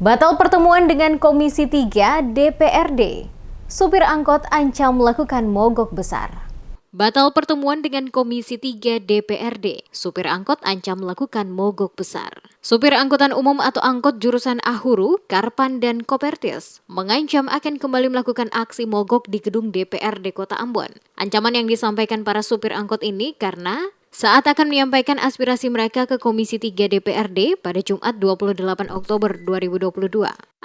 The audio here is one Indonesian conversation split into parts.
Batal pertemuan dengan Komisi 3 DPRD. Supir angkot ancam melakukan mogok besar. Batal pertemuan dengan Komisi 3 DPRD. Supir angkot ancam melakukan mogok besar. Supir angkutan umum atau angkot jurusan Ahuru, Karpan, dan Kopertis mengancam akan kembali melakukan aksi mogok di gedung DPRD Kota Ambon. Ancaman yang disampaikan para supir angkot ini karena saat akan menyampaikan aspirasi mereka ke Komisi 3 DPRD pada Jumat 28 Oktober 2022.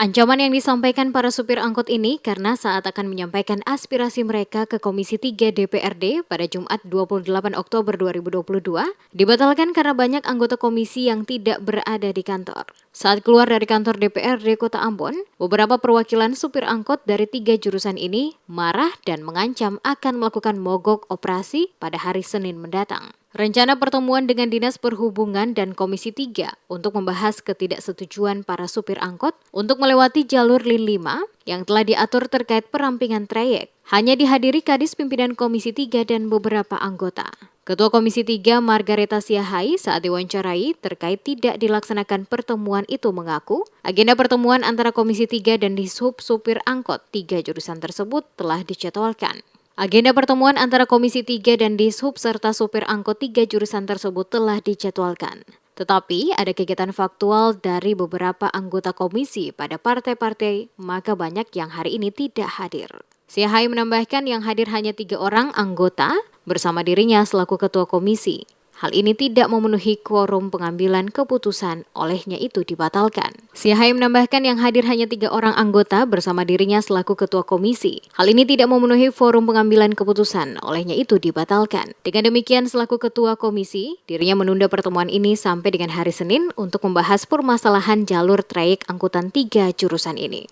Ancaman yang disampaikan para supir angkot ini karena saat akan menyampaikan aspirasi mereka ke Komisi 3 DPRD pada Jumat 28 Oktober 2022 dibatalkan karena banyak anggota komisi yang tidak berada di kantor. Saat keluar dari kantor DPRD Kota Ambon, beberapa perwakilan supir angkot dari 3 jurusan ini marah dan mengancam akan melakukan mogok operasi pada hari Senin mendatang. Rencana pertemuan dengan Dinas Perhubungan dan Komisi 3 untuk membahas ketidaksetujuan para supir angkot untuk melewati jalur Lin 5 yang telah diatur terkait perampingan trayek hanya dihadiri Kadis Pimpinan Komisi 3 dan beberapa anggota. Ketua Komisi 3 Margareta Siahai saat diwawancarai terkait tidak dilaksanakan pertemuan itu mengaku agenda pertemuan antara Komisi 3 dan Dishub supir angkot 3 jurusan tersebut telah dijadwalkan. Agenda pertemuan antara Komisi 3 dan Dishub serta supir angkot 3 jurusan tersebut telah dijadwalkan. Tetapi ada kegiatan faktual dari beberapa anggota komisi pada partai-partai, maka banyak yang hari ini tidak hadir. Siahai menambahkan yang hadir hanya 3 orang anggota bersama dirinya selaku ketua komisi. Hal ini tidak memenuhi quorum pengambilan keputusan, olehnya itu dibatalkan. Siahai menambahkan yang hadir hanya 3 orang anggota bersama dirinya selaku ketua komisi. Hal ini tidak memenuhi forum pengambilan keputusan, olehnya itu dibatalkan. Dengan demikian selaku ketua komisi, dirinya menunda pertemuan ini sampai dengan hari Senin untuk membahas permasalahan jalur trayek angkutan 3 jurusan ini.